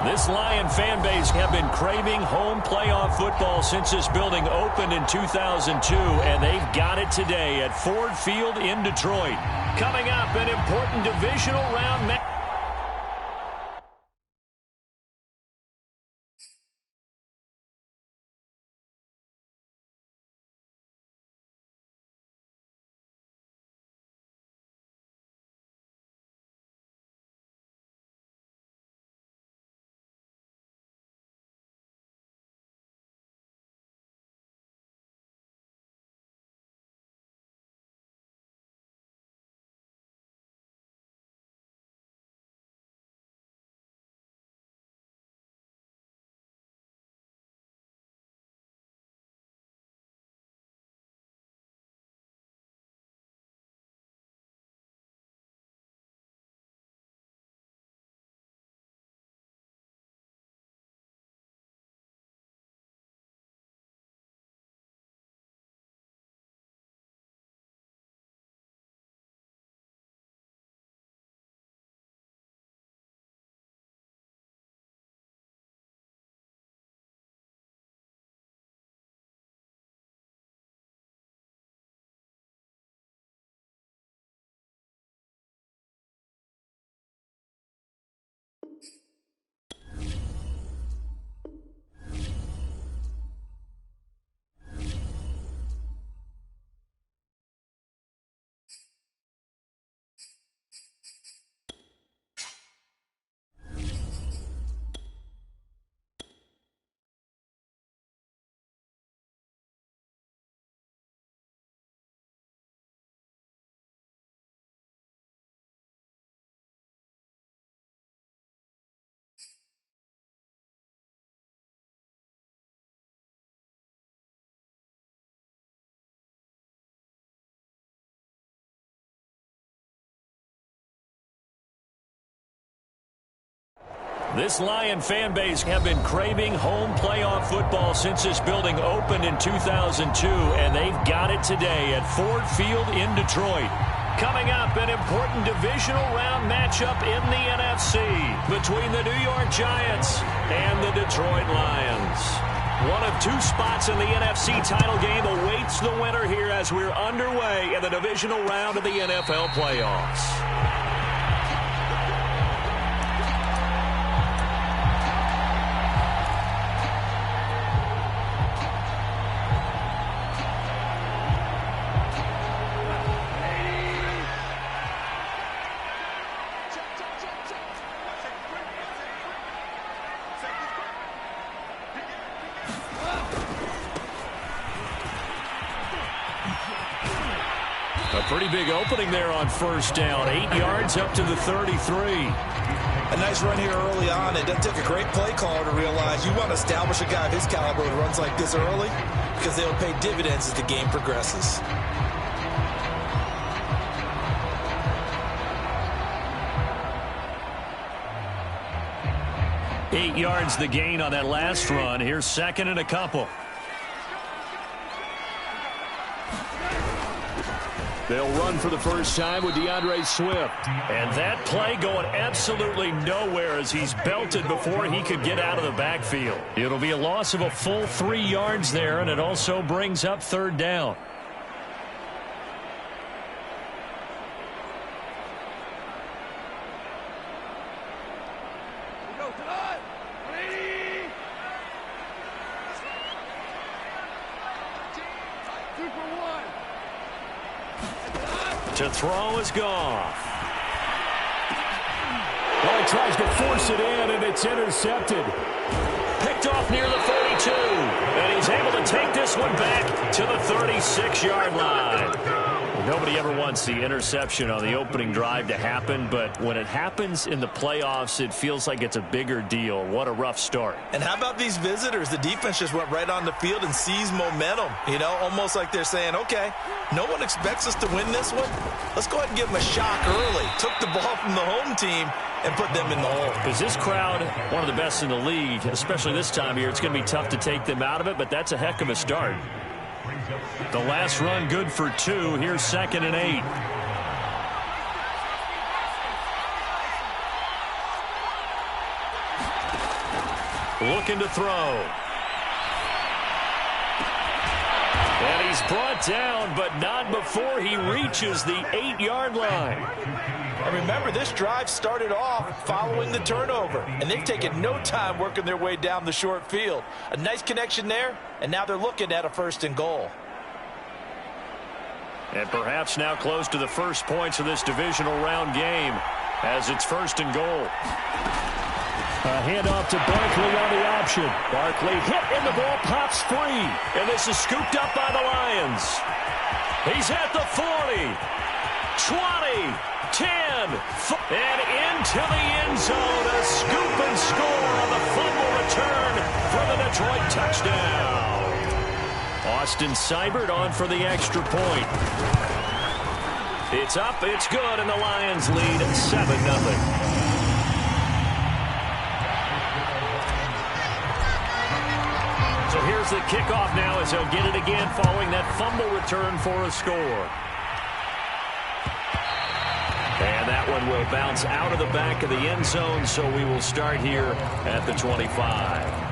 This Lion fan base have been craving home playoff football since this building opened in 2002, and they've got it today at Ford Field in Detroit. Coming up, an important divisional round match. This Lion fan base have been craving home playoff football since this building opened in 2002, and they've got it today at Ford Field in Detroit. Coming up, an important divisional round matchup in the NFC between the New York Giants and the Detroit Lions. One of two spots in the NFC title game awaits the winner here as we're underway in the divisional round of the NFL playoffs. A pretty big opening there on first down. 8 yards up to the 33. A nice run here early on. It doesn't take a great play caller to realize you want to establish a guy of his caliber who runs like this early because they'll pay dividends as the game progresses. Eight yards the gain on that last run. Here's second and a couple. They'll run for the first time with DeAndre Swift. And that play going absolutely nowhere as he's belted before he could get out of the backfield. It'll be a loss of a full 3 yards there, and it also brings up third down. To throw is Goff. Well, he tries to force it in, and it's intercepted. Picked off near the 32. And he's able to take this one back to the 36-yard line. Nobody ever wants the interception on the opening drive to happen, but when it happens in the playoffs, it feels like it's a bigger deal. What a rough start. And how about these visitors? The defense just went right on the field and seized momentum. You know, almost like they're saying, okay, no one expects us to win this one. Let's go ahead and give them a shock early. Took the ball from the home team and put them in the hole. Because this crowd, one of the best in the league, especially this time of year, it's going to be tough to take them out of it, but that's a heck of a start. The last run good for 2. Here's second and 8. looking to throw. And he's brought down, but not before he reaches the 8-yard line. And remember, this drive started off following the turnover, and they've taken no time working their way down the short field. A nice connection there, and now they're looking at a 1st and goal. And perhaps now close to the first points of this divisional round game as it's 1st and goal. A handoff to Barkley on the option. Barkley hit and the ball pops free. And this is scooped up by the Lions. He's at the 40, 20, 10, and into the end zone. A scoop and score on the fumble return for the Detroit touchdown. Austin Seibert on for the extra point. It's up, it's good, and the Lions lead 7-0. So here's the kickoff now as he'll get it again following that fumble return for a score. And that one will bounce out of the back of the end zone, so we will start here at the 25.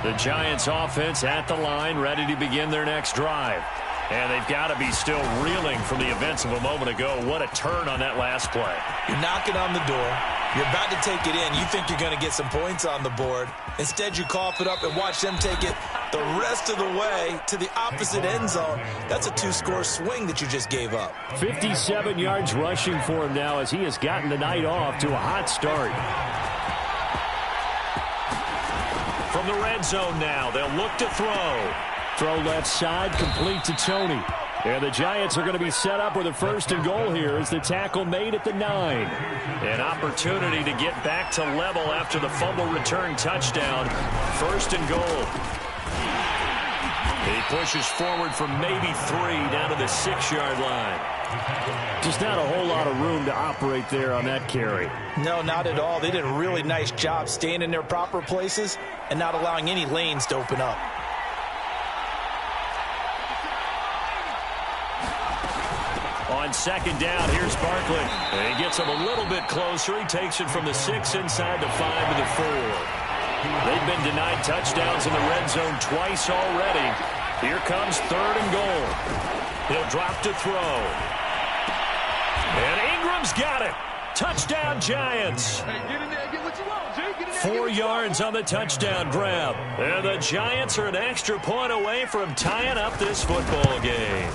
The Giants offense at the line, ready to begin their next drive. And they've got to be still reeling from the events of a moment ago. What a turn on that last play. You're knocking on the door. You're about to take it in. You think you're going to get some points on the board. Instead, you cough it up and watch them take it the rest of the way to the opposite end zone. That's a 2-score swing that you just gave up. 57 yards rushing for him now as he has gotten the night off to a hot start. From the red zone now, they'll look to throw. Throw left side, complete to Tony. And the Giants are going to be set up with a 1st and goal here as the tackle made at the 9. An opportunity to get back to level after the fumble return touchdown. 1st and goal. He pushes forward for maybe 3 down to the 6-yard line. Just not a whole lot of room to operate there on that carry. No, not at all. They did a really nice job staying in their proper places and not allowing any lanes to open up. On 2nd down, here's Barkley. And he gets him a little bit closer. He takes it from the 6 inside the 5 to the 4. They've been denied touchdowns in the red zone twice already. Here comes 3rd and goal. He'll drop to throw. And Ingram's got it. Touchdown, Giants. 4 yards on the touchdown grab. And the Giants are an extra point away from tying up this football game.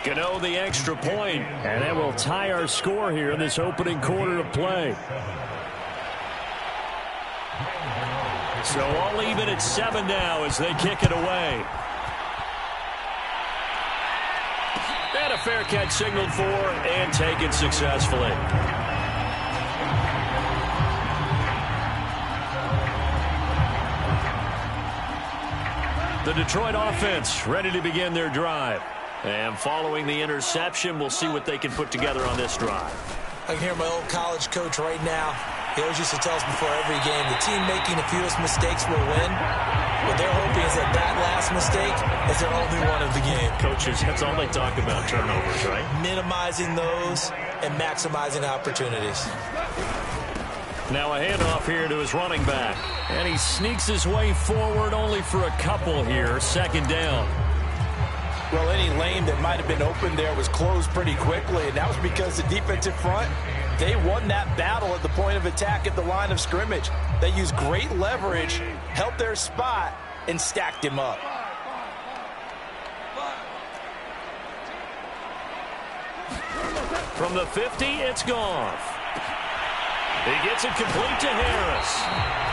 Gano the extra point, and that will tie our score here in this opening quarter of play. So all even at 7 now as they kick it away. And a fair catch signaled for and taken successfully. The Detroit offense ready to begin their drive. And following the interception, we'll see what they can put together on this drive. I can hear my old college coach right now. He always used to tell us before every game, the team making the fewest mistakes will win. What they're hoping is that that last mistake is their only one of the game. Coaches, that's all they talk about, turnovers, right? Minimizing those and maximizing opportunities. Now a handoff here to his running back. And he sneaks his way forward only for a couple here. 2nd down. Well, any lane that might have been open there was closed pretty quickly, and that was because the defensive front, they won that battle at the point of attack at the line of scrimmage. They used great leverage, held their spot, and stacked him up. From the 50, it's Goff. He gets it complete to Harris.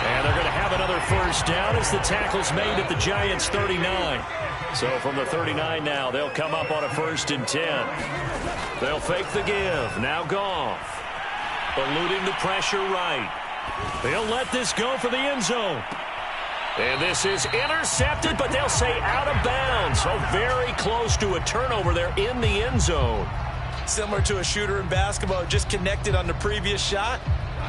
And they're going to have another 1st down as the tackle's made at the Giants' 39. So from the 39 now, they'll come up on a 1st and 10. They'll fake the give. Now Goff. Eluding the pressure right. They'll let this go for the end zone. And this is intercepted, but they'll say out of bounds. So very close to a turnover there in the end zone. Similar to a shooter in basketball, just connected on the previous shot.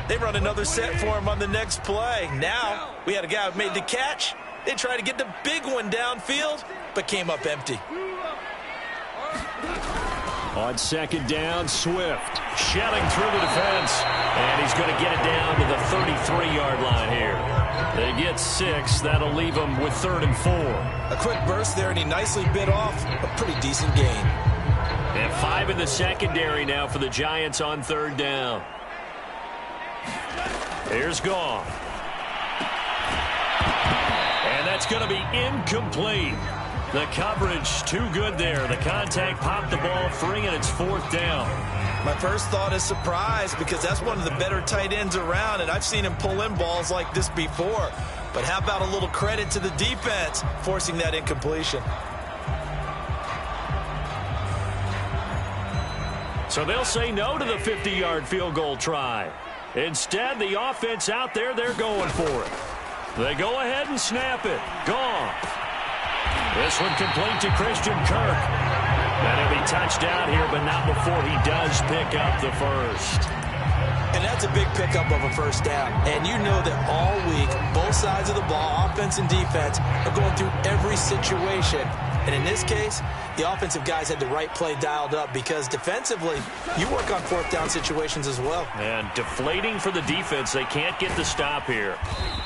They run another set for him on the next play. Now, we had a guy who made the catch. They tried to get the big one downfield, but came up empty. On second down, Swift shelling through the defense, and he's going to get it down to the 33-yard line here. They get 6. That'll leave them with 3rd and 4. A quick burst there, and he nicely bit off a pretty decent gain. And 5 in the secondary now for the Giants on 3rd down. Here's Goff. And that's going to be incomplete. The coverage too good there. The contact popped the ball free, and it's 4th down. My first thought is surprise, because that's one of the better tight ends around, and I've seen him pull in balls like this before. But how about a little credit to the defense forcing that incompletion? So they'll say no to the 50-yard field goal try. Instead, the offense out there, they're going for it. They go ahead and snap it. Goff. This one complete to Christian Kirk. And he'll be touchdown here, but not before he does pick up the first. And that's a big pickup of a first down. And you know that all week, both sides of the ball, offense and defense, are going through every situation. And in this case, the offensive guys had the right play dialed up, because defensively, you work on 4th down situations as well. And deflating for the defense. They can't get the stop here.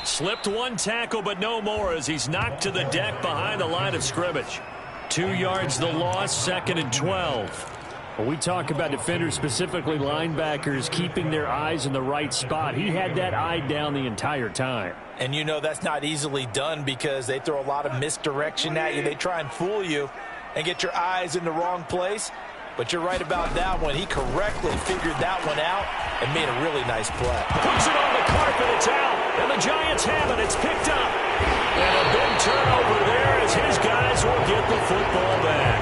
Slipped one tackle, but no more, as he's knocked to the deck behind the line of scrimmage. 2 yards the loss, 2nd and 12. When we talk about defenders, specifically linebackers, keeping their eyes in the right spot, he had that eye down the entire time. And you know that's not easily done, because they throw a lot of misdirection at you. They try and fool you and get your eyes in the wrong place. But you're right about that one. He correctly figured that one out and made a really nice play. Puts it on the carpet, it's out, and the Giants have it. It's picked up. And a big turnover there as his guys will get the football back.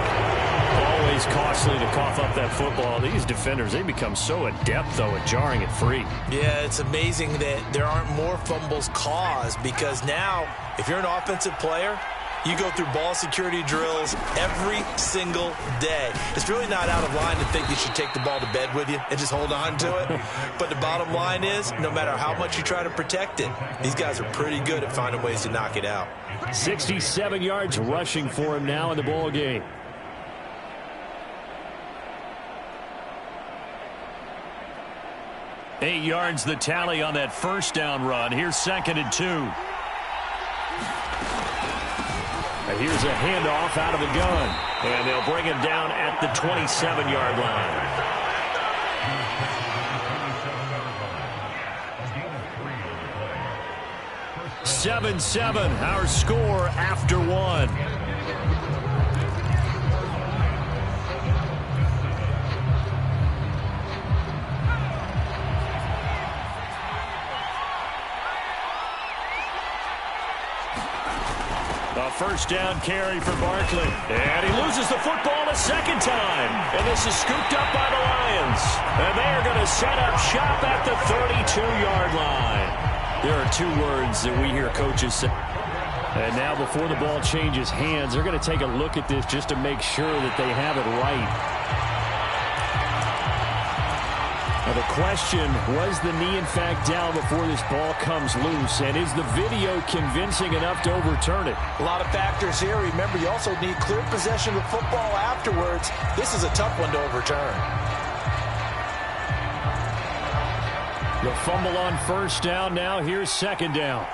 Always costly to cough up that football. These defenders, they become so adept, though, at jarring it free. Yeah, it's amazing that there aren't more fumbles caused, because now, if you're an offensive player, you go through ball security drills every single day. It's really not out of line to think you should take the ball to bed with you and just hold on to it. But the bottom line is, no matter how much you try to protect it, these guys are pretty good at finding ways to knock it out. 67 yards rushing for him now in the ball game. Eight yards the tally on that first down run. Here's 2nd and 2. Here's a handoff out of the gun. And they'll bring him down at the 27-yard line. Seven, our score after one. A first down carry for Barkley. And he loses the football a second time. And this is scooped up by the Lions. And they are going to set up shop at the 32-yard line. There are 2 words that we hear coaches say. And now before the ball changes hands, they're going to take a look at this just to make sure that they have it right. Now the question, was the knee in fact down before this ball comes loose? And is the video convincing enough to overturn it? A lot of factors here. Remember, you also need clear possession of football afterwards. This is a tough one to overturn. The fumble on first down. Now here's 2nd down.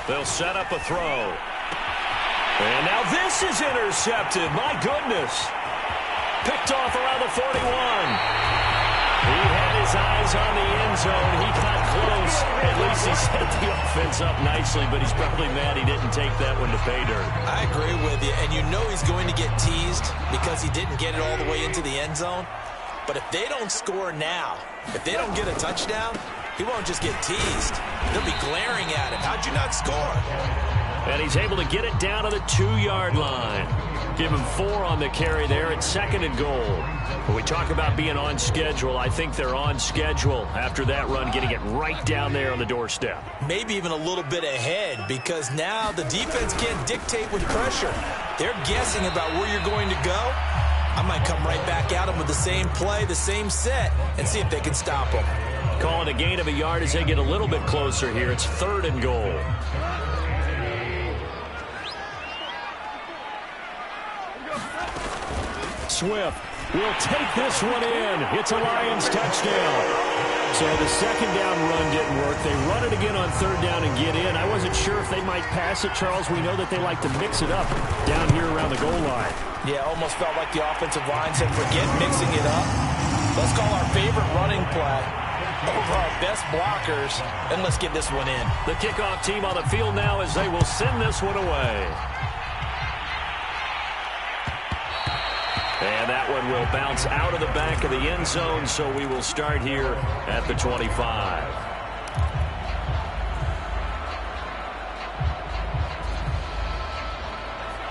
They'll set up a throw. And now this is intercepted. My goodness. Picked off around the 41. He had his eyes on the end zone. He got close. At least he set the offense up nicely, but he's probably mad he didn't take that one to pay dirt. I agree with you, and you know he's going to get teased because he didn't get it all the way into the end zone. But if they don't score now, if they don't get a touchdown, he won't just get teased. They'll be glaring at him. How'd you not score? And he's able to get it down to the 2-yard line. Give him 4 on the carry there at 2nd and goal. When we talk about being on schedule, I think they're on schedule after that run, getting it right down there on the doorstep. Maybe even a little bit ahead, because now the defense can't dictate with pressure. They're guessing about where you're going to go, I might come right back at them with the same play, the same set, and see if they can stop them. Calling a gain of a yard as they get a little bit closer here. It's 3rd and goal. Swift will take this one in. It's a Lions touchdown. So the second down run didn't work. They run it again on 3rd down and get in. I wasn't sure if they might pass it, Charles. We know that they like to mix it up down here around the goal line. Yeah, almost felt like the offensive line said, forget mixing it up. Let's call our favorite running play over our best blockers, and let's get this one in. The kickoff team on the field now as they will send this one away. And that one will bounce out of the back of the end zone, so we will start here at the 25.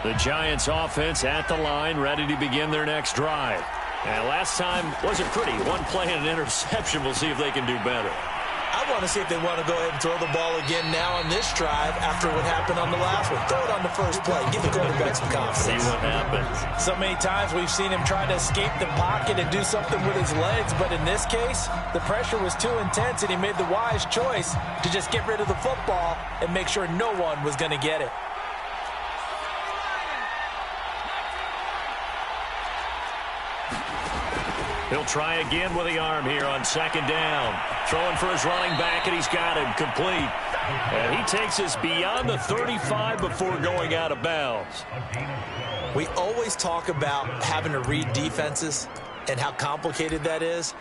The Giants offense at the line, ready to begin their next drive. And last time wasn't pretty. One play and an interception. We'll see if they can do better. I want to see if they want to go ahead and throw the ball again now on this drive after what happened on the last one. Throw it on the first play. Give the quarterback some confidence. See what happens. So many times we've seen him try to escape the pocket and do something with his legs, but in this case, the pressure was too intense and he made the wise choice to just get rid of the football and make sure no one was going to get it. He'll try again with the arm here on 2nd down. Throwing for his running back, and he's got him complete. And he takes us beyond the 35 before going out of bounds. We always talk about having to read defenses and how complicated that is.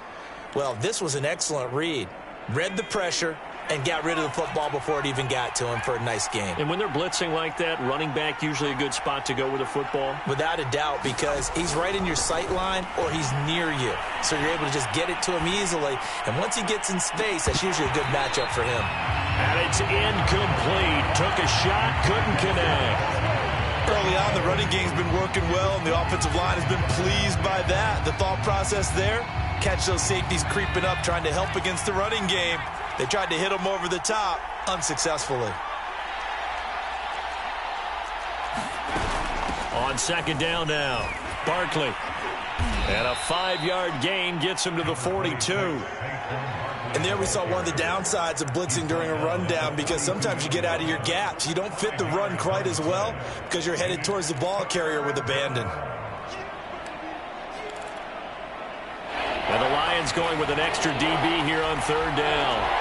Well, this was an excellent read. Read the pressure and got rid of the football before it even got to him for a nice game. And when they're blitzing like that, running back usually a good spot to go with the football? Without a doubt, because he's right in your sight line or he's near you. So you're able to just get it to him easily. And once he gets in space, that's usually a good matchup for him. And it's incomplete. Took a shot, couldn't connect. Early on, the running game's been working well, and the offensive line has been pleased by that. The thought process there, catch those safeties creeping up, trying to help against the running game. They tried to hit him over the top, unsuccessfully. On 2nd down now, Barkley. And a 5-yard gain gets him to the 42. And there we saw one of the downsides of blitzing during a rundown, because sometimes you get out of your gaps. You don't fit the run quite as well because you're headed towards the ball carrier with abandon. And the Lions going with an extra DB here on 3rd down.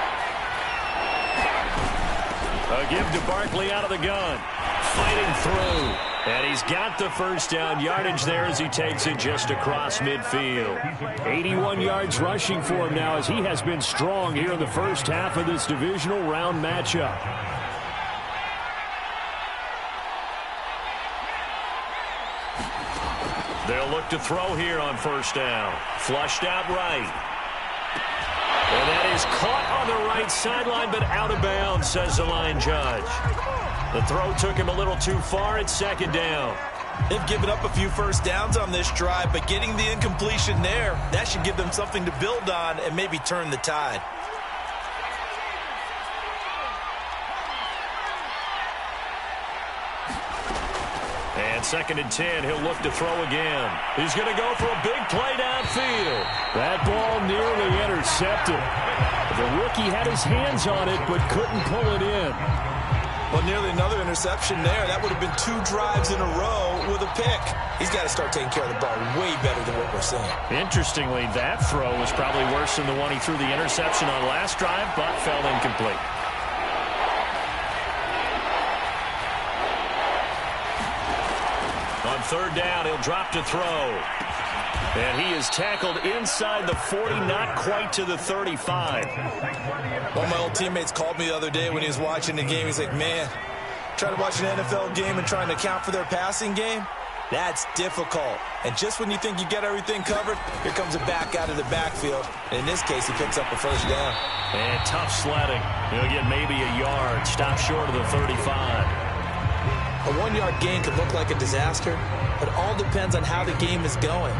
A give to Barkley out of the gun. Fighting through. And he's got the first down yardage there as he takes it just across midfield. 81 yards rushing for him now as he has been strong here in the first half of this divisional round matchup. They'll look to throw here on 1st down. Flushed out right. And that is caught on the right sideline, but out of bounds, says the line judge. The throw took him a little too far at 2nd down. They've given up a few first downs on this drive, but getting the incompletion there, that should give them something to build on and maybe turn the tide. And 2nd and 10, he'll look to throw again. He's going to go for a big play downfield. That ball nearly intercepted. The rookie had his hands on it, but couldn't pull it in. Well, nearly another interception there. That would have been 2 drives in a row with a pick. He's got to start taking care of the ball way better than what we're seeing. Interestingly, that throw was probably worse than the one he threw the interception on last drive, but fell incomplete. On 3rd down, he'll drop to throw. And he is tackled inside the 40, not quite to the 35. One of my old teammates called me the other day when he was watching the game. He's like, man, trying to watch an NFL game and trying to account for their passing game, that's difficult. And just when you think you get everything covered, here comes a back out of the backfield. And in this case, he picks up a first down. And tough sledding. He'll get maybe a yard. Stop short of the 35. A 1-yard gain could look like a disaster. It all depends on how the game is going.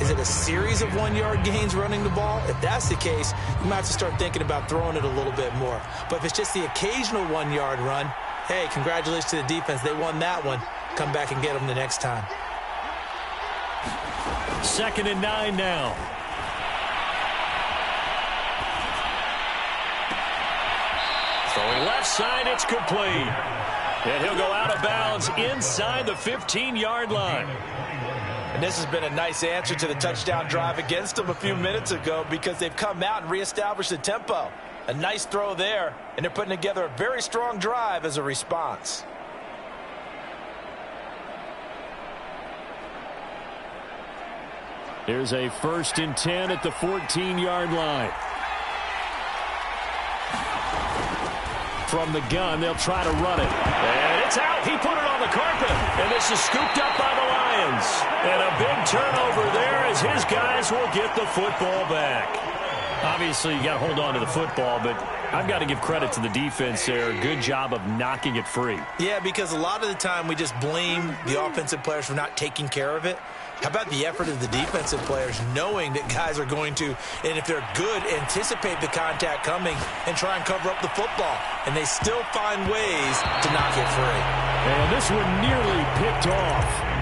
Is it a series of 1-yard gains running the ball? If that's the case, you might have to start thinking about throwing it a little bit more. But if it's just the occasional 1-yard run, hey, congratulations to the defense. They won that one. Come back and get them the next time. 2nd and 9 now. Throwing left side, it's complete. And he'll go out of bounds inside the 15-yard line. And this has been a nice answer to the touchdown drive against them a few minutes ago because they've come out and reestablished the tempo. A nice throw there, and they're putting together a very strong drive as a response. Here's a 1st and 10 at the 14-yard line. From the gun, they'll try to run it. And it's out. He put it on the carpet. And this is scooped up by the Lions. And a big turnover there as his guys will get the football back. Obviously, you got to hold on to the football, but I've got to give credit to the defense there. Good job of knocking it free. Yeah, because a lot of the time we just blame the offensive players for not taking care of it. How about the effort of the defensive players knowing that guys are going to, and if they're good, anticipate the contact coming and try and cover up the football. And they still find ways to knock it free. And this one nearly picked off.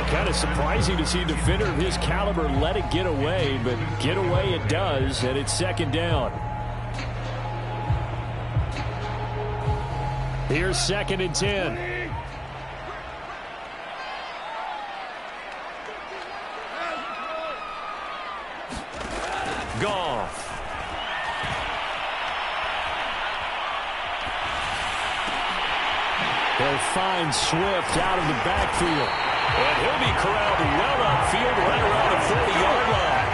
Kind of surprising to see a defender of his caliber let it get away, but get away it does, and it's 2nd down. Here's 2nd and 10. Goff. He'll find Swift out of the backfield. And he'll be corralled well upfield right around the 40-yard line.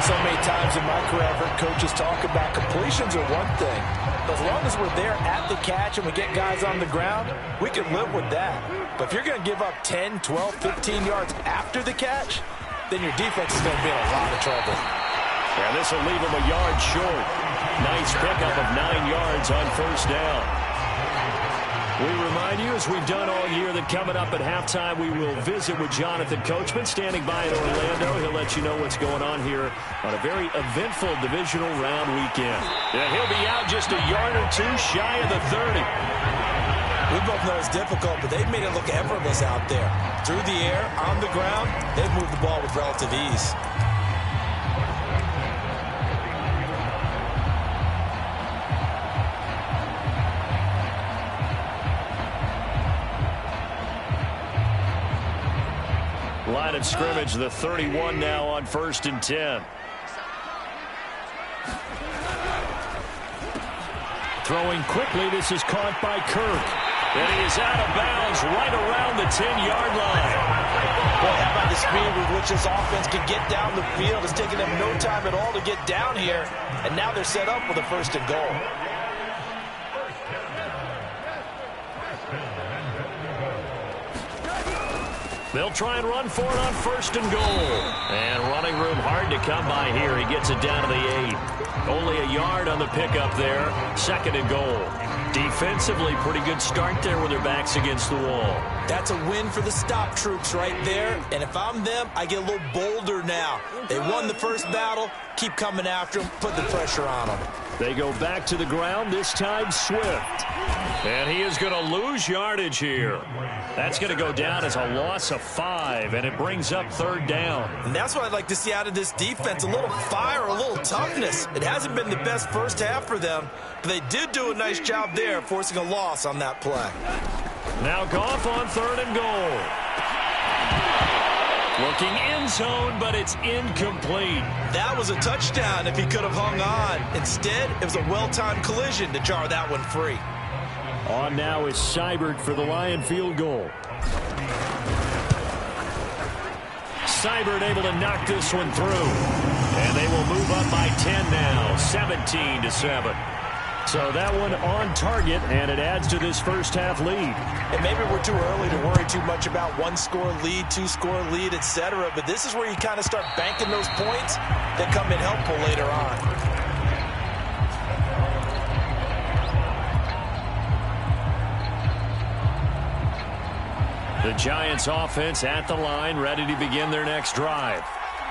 So many times in my career, I've heard coaches talk about completions are one thing. But as long as we're there at the catch and we get guys on the ground, we can live with that. But if you're going to give up 10, 12, 15 yards after the catch, then your defense is going to be in a lot of trouble. And this will leave him a yard short. Nice pickup of 9 yards on 1st down. We remind you, as we've done all year, that coming up at halftime, we will visit with Jonathan Coachman, standing by in Orlando. He'll let you know what's going on here on a very eventful divisional round weekend. Yeah, he'll be out just a yard or two shy of the 30. We both know it's difficult, but they've made it look effortless out there. Through the air, on the ground, they've moved the ball with relative ease. Line of scrimmage, the 31 now on 1st and 10. Throwing quickly, this is caught by Kirk. And he is out of bounds right around the 10-yard line. Boy, how about the speed with which this offense can get down the field? It's taken them no time at all to get down here. And now they're set up with a 1st and goal. They'll try and run for it on 1st and goal. And running room hard to come by here. He gets it down to the 8. Only a yard on the pickup there. 2nd and goal. Defensively, pretty good start there with their backs against the wall. That's a win for the stop troops right there. And if I'm them, I get a little bolder now. They won the first battle. Keep coming after them. Put the pressure on them. They go back to the ground, this time Swift. And he is going to lose yardage here. That's going to go down as a loss of 5, and it brings up 3rd down. And that's what I'd like to see out of this defense, a little fire, a little toughness. It hasn't been the best first half for them, but they did do a nice job there, forcing a loss on that play. Now Goff on 3rd and goal. Looking end zone, but it's incomplete. That was a touchdown if he could have hung on. Instead, it was a well-timed collision to jar that one free. On now is Seibert for the Lion field goal. Seibert able to knock this one through. And they will move up by 10 now, 17-7. So that one on target, and it adds to this first half lead. And maybe we're too early to worry too much about 1-score lead, 2-score lead, etc. But this is where you kind of start banking those points that come in helpful later on. The Giants offense at the line, ready to begin their next drive.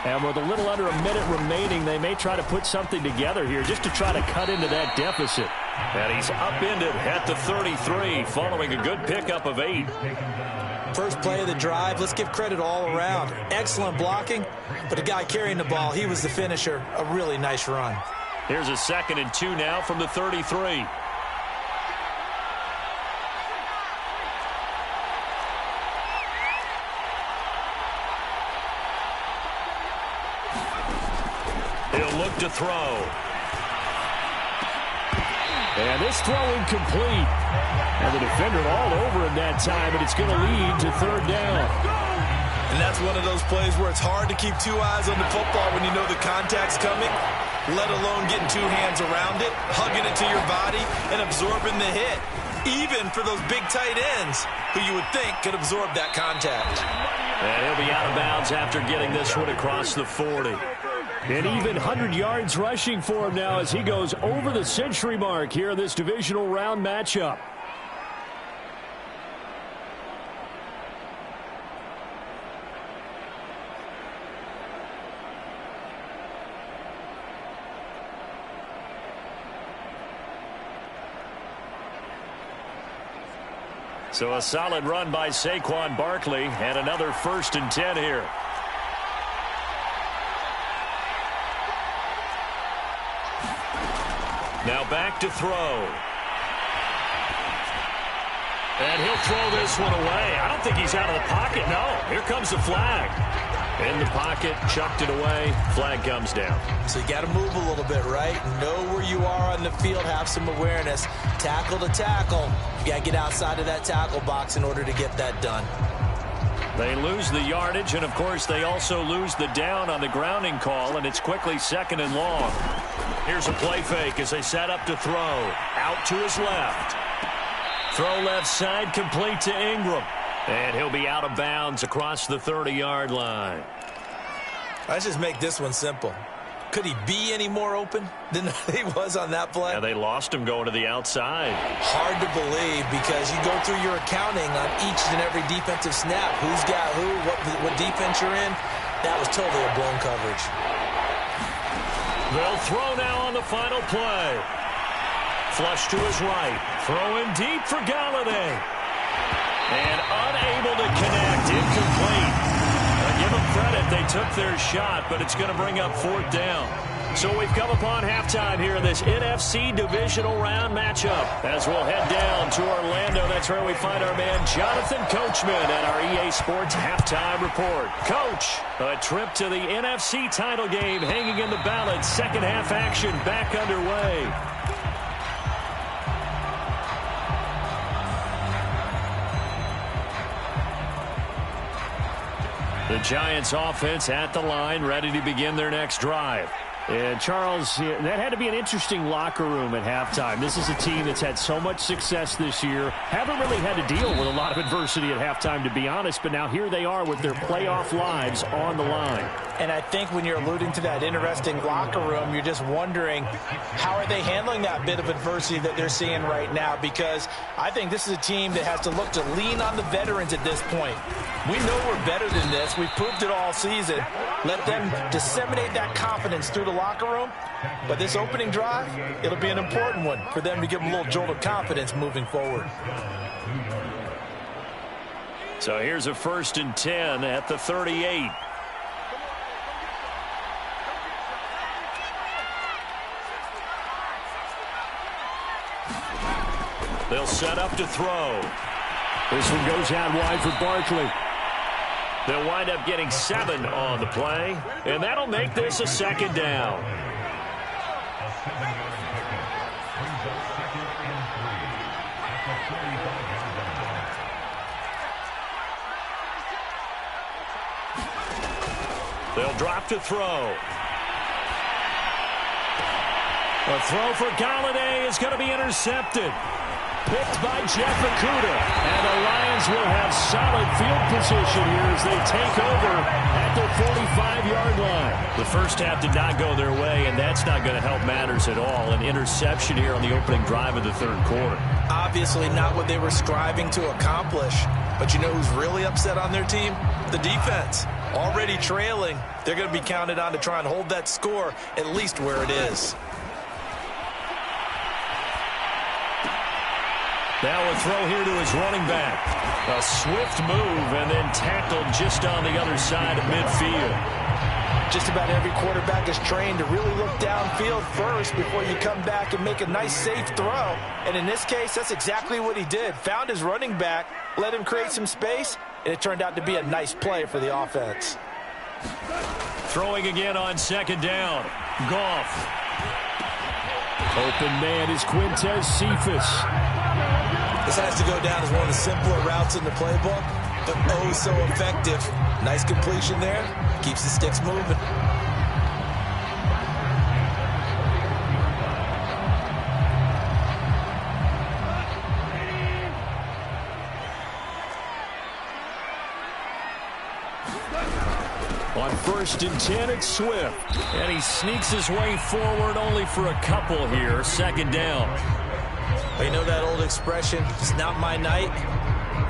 And with a little under a minute remaining, they may try to put something together here just to try to cut into that deficit. And he's upended at the 33 following a good pickup of 8. First play of the drive, let's give credit all around. Excellent blocking, but the guy carrying the ball, he was the finisher. A really nice run. Here's a 2nd and 2 now from the 33. He'll look to throw. And this throw incomplete. And the defender all over him that time, and it's going to lead to 3rd down. And that's one of those plays where it's hard to keep 2 eyes on the football when you know the contact's coming, let alone getting 2 hands around it, hugging it to your body, and absorbing the hit. Even for those big tight ends who you would think could absorb that contact. And he'll be out of bounds after getting this one across the 40. And even 100 yards rushing for him now as he goes over the century mark here in this divisional round matchup. So a solid run by Saquon Barkley and another 1st and 10 here. Now back to throw. And he'll throw this one away. I don't think he's out of the pocket. No, here comes the flag. In the pocket, chucked it away. Flag comes down. So you got to move a little bit, right? Know where you are on the field, have some awareness. Tackle to tackle. You got to get outside of that tackle box in order to get that done. They lose the yardage, and of course they also lose the down on the grounding call, and it's quickly 2nd and long. Here's a play fake as they set up to throw. Out to his left. Throw left side, complete to Ingram. And he'll be out of bounds across the 30-yard line. Let's just make this one simple. Could he be any more open than he was on that play? Yeah, they lost him going to the outside. Hard to believe because you go through your accounting on each and every defensive snap. Who's got who, what defense you're in. That was totally a blown coverage. They'll throw now on the final play. Flush to his right. Throwing deep for Galladay. And unable to connect. Incomplete. Give them credit. They took their shot, but it's going to bring up 4th down. So we've come upon halftime here in this NFC divisional round matchup. As we'll head down to Orlando, that's where we find our man Jonathan Coachman at our EA Sports Halftime Report. Coach, a trip to the NFC title game hanging in the balance. Second half action back underway. The Giants offense at the line, ready to begin their next drive. And, Charles, that had to be an interesting locker room at halftime. This is a team that's had so much success this year. Haven't really had to deal with a lot of adversity at halftime, to be honest. But now here they are with their playoff lives on the line. And I think when you're alluding to that interesting locker room, you're just wondering how are they handling that bit of adversity that they're seeing right now? Because I think this is a team that has to look to lean on the veterans at this point. We know we're better than this. We've proved it all season. Let them disseminate that confidence through the locker room. But this opening drive, it'll be an important one for them to give them a little jolt of confidence moving forward. So here's a 1st and 10 at the 38. They'll set up to throw. This one goes out wide for Barkley. They'll wind up getting 7 on the play, and that'll make this a 2nd down. They'll drop to throw. A throw for Galladay is going to be intercepted. Picked by Jeff Okudah. And the Lions will have solid field position here as they take over at their 45-yard line. The first half did not go their way, and that's not going to help matters at all. An interception here on the opening drive of the 3rd quarter. Obviously not what they were striving to accomplish. But you know who's really upset on their team? The defense. Already trailing. They're going to be counted on to try and hold that score at least where it is. Now a throw here to his running back. A swift move and then tackled just on the other side of midfield. Just about every quarterback is trained to really look downfield first before you come back and make a nice, safe throw. And in this case, that's exactly what he did. Found his running back, let him create some space, and it turned out to be a nice play for the offense. Throwing again on second down. Goff. Open man is Quintez Cephas. This has to go down as one of the simpler routes in the playbook, but oh so effective. Nice completion there. Keeps the sticks moving. On 1st and 10, it's Swift. And he sneaks his way forward only for a couple here. Second down. But you know that old expression, it's not my night?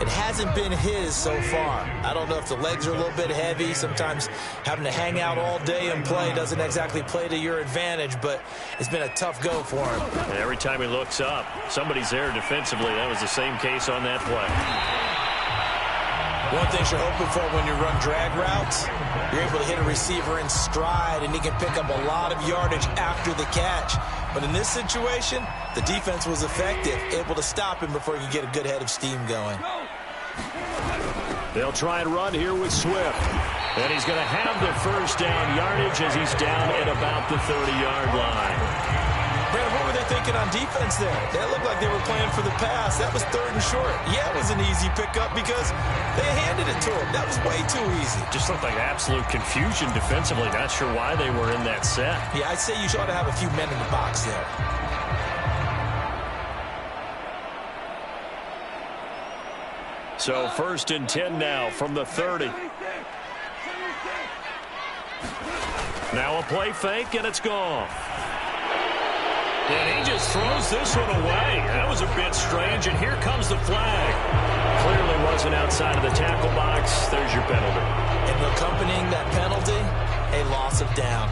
It hasn't been his so far. I don't know if the legs are a little bit heavy. Sometimes having to hang out all day and play doesn't exactly play to your advantage, but it's been a tough go for him. And every time he looks up, somebody's there defensively. That was the same case on that play. One thing you're hoping for when you run drag routes, you're able to hit a receiver in stride, and he can pick up a lot of yardage after the catch. But in this situation, the defense was effective, able to stop him before he could get a good head of steam going. They'll try and run here with Swift. And he's going to have the first down yardage as he's down at about the 30-yard line. Brandon, what were they thinking on defense there? They looked like they were playing for the pass. That was 3rd and short. Yeah, it was an easy pickup because they handed it to him. That was way too easy. Just looked like absolute confusion defensively. Not sure why they were in that set. Yeah, I'd say you ought to have a few men in the box there. So 1st and 10 now from the 30. Now a play fake, and it's gone. And he just throws this one away. That was a bit strange, and here comes the flag. Clearly wasn't outside of the tackle box. There's your penalty. And accompanying that penalty, a loss of down.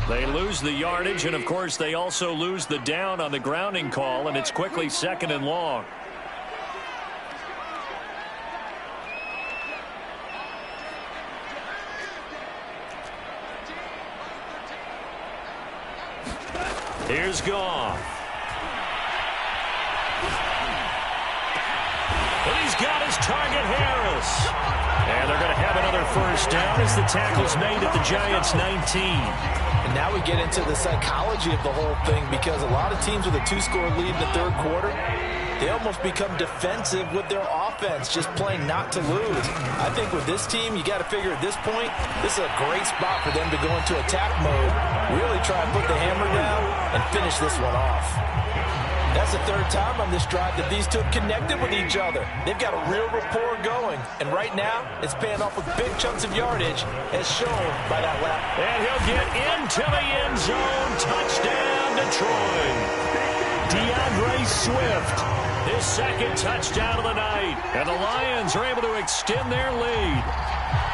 They lose the yardage, and of course they also lose the down on the grounding call, and it's quickly 2nd and long. Here's Goff. And he's got his target, Harris. And they're going to have another first down as the tackle's made at the Giants' 19. And now we get into the psychology of the whole thing, because a lot of teams with a 2-score lead in the 3rd quarter, they almost become defensive with their offense, just playing not to lose. I think with this team, you got to figure at this point, this is a great spot for them to go into attack mode, really try and put the hammer down and finish this one off. That's the 3rd time on this drive that these two have connected with each other. They've got a real rapport going. And right now, it's paying off with big chunks of yardage, as shown by that lap. And he'll get into the end zone. Touchdown, Detroit. DeAndre Swift, his 2nd touchdown of the night. And the Lions are able to extend their lead.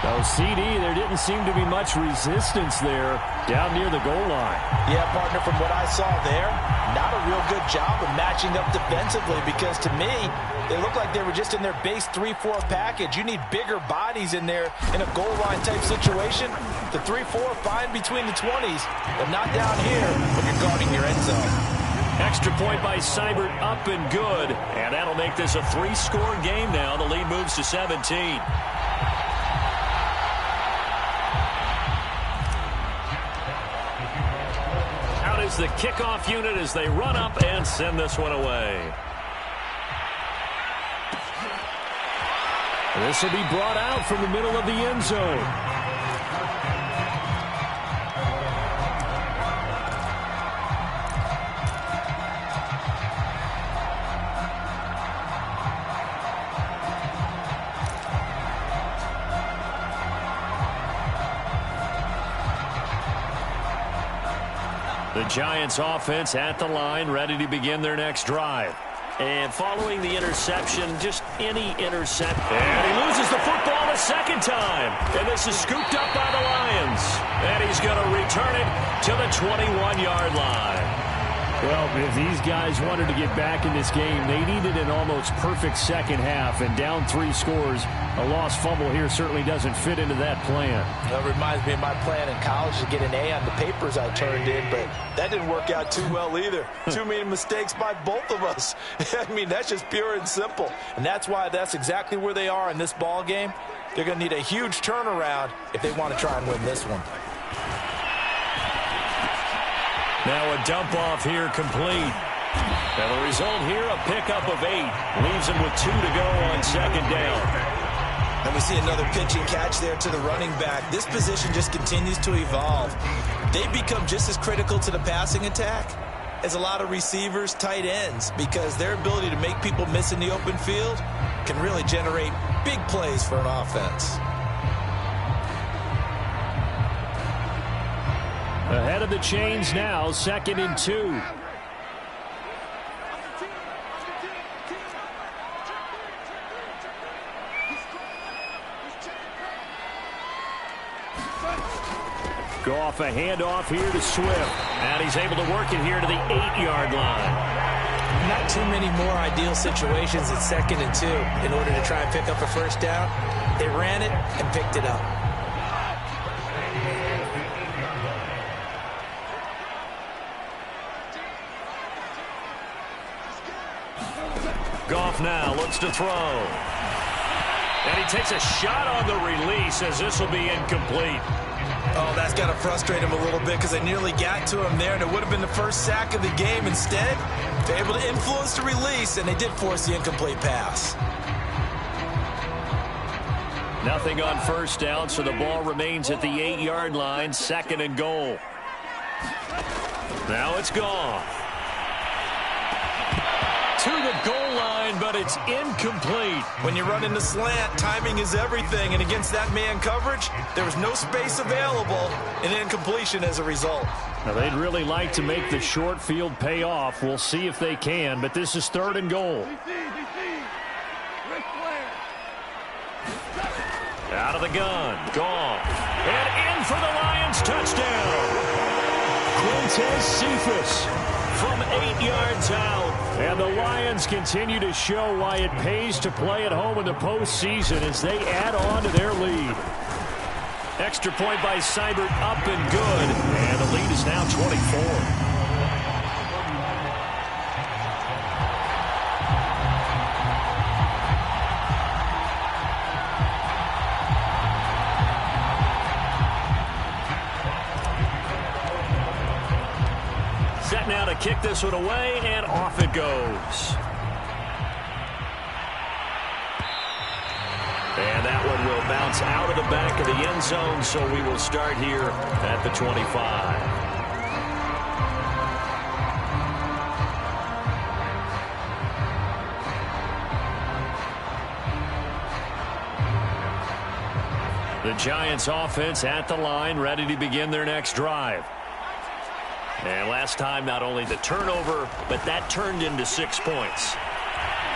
Oh, CD, there didn't seem to be much resistance there down near the goal line. Yeah, partner, from what I saw there, not a real good job of matching up defensively, because to me, they look like they were just in their base 3-4 package. You need bigger bodies in there in a goal line type situation. The 3-4 fine between the 20s, but not down here when you're guarding your end zone. Extra point by Seibert, up and good. And that'll make this a 3-score game now. The lead moves to 17. Is the kickoff unit as they run up and send this one away. This will be brought out from the middle of the end zone. The Giants offense at the line, ready to begin their next drive. And following the interception, just any intercept. And he loses the football a second time. And this is scooped up by the Lions. And he's going to return it to the 21-yard line. Well, if these guys wanted to get back in this game, they needed an almost perfect second half. And down 3 scores, a lost fumble here certainly doesn't fit into that plan. That reminds me of my plan in college to get an A on the papers I turned in, but that didn't work out too well either. Too many mistakes by both of us. I mean, that's just pure and simple. And that's why that's exactly where they are in this ball game. They're going to need a huge turnaround if they want to try and win this one. Now a dump off here complete. And the result here, a pickup of 8. Leaves him with 2 to go on second down. And we see another pitch and catch there to the running back. This position just continues to evolve. They become just as critical to the passing attack as a lot of receivers, tight ends, because their ability to make people miss in the open field can really generate big plays for an offense. Ahead of the chains now, 2nd and 2. Goff a handoff here to Swift. And he's able to work it here to the 8-yard line. Not too many more ideal situations at 2nd and 2 in order to try and pick up a first down. They ran it and picked it up. Goff now looks to throw. And he takes a shot on the release as this will be incomplete. Oh, that's got to frustrate him a little bit because they nearly got to him there, and it would have been the first sack of the game. Instead, they're able to influence the release, and they did force the incomplete pass. Nothing on first down, so the ball remains at the 8-yard line, 2nd and goal. Now it's Goff. To the goal line, but it's incomplete. When you run in the slant, timing is everything, and against that man coverage, there was no space available, and incompletion as a result. Now, they'd really like to make the short field pay off. We'll see if they can, but this is 3rd and goal. Out of the gun, Goff. And in for the Lions touchdown. Quintez Cephas from 8 yards out. And the Lions continue to show why it pays to play at home in the postseason as they add on to their lead. Extra point by Seibert, up and good. And the lead is now 24. Set now to kick this one away, and off it goes. And that one will bounce out of the back of the end zone, so we will start here at the 25. The Giants offense at the line, ready to begin their next drive. And last time, not only the turnover, but that turned into 6 points.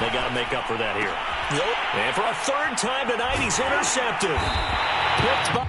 They got to make up for that here. Yep. And for a 3rd time tonight, he's intercepted. Picked by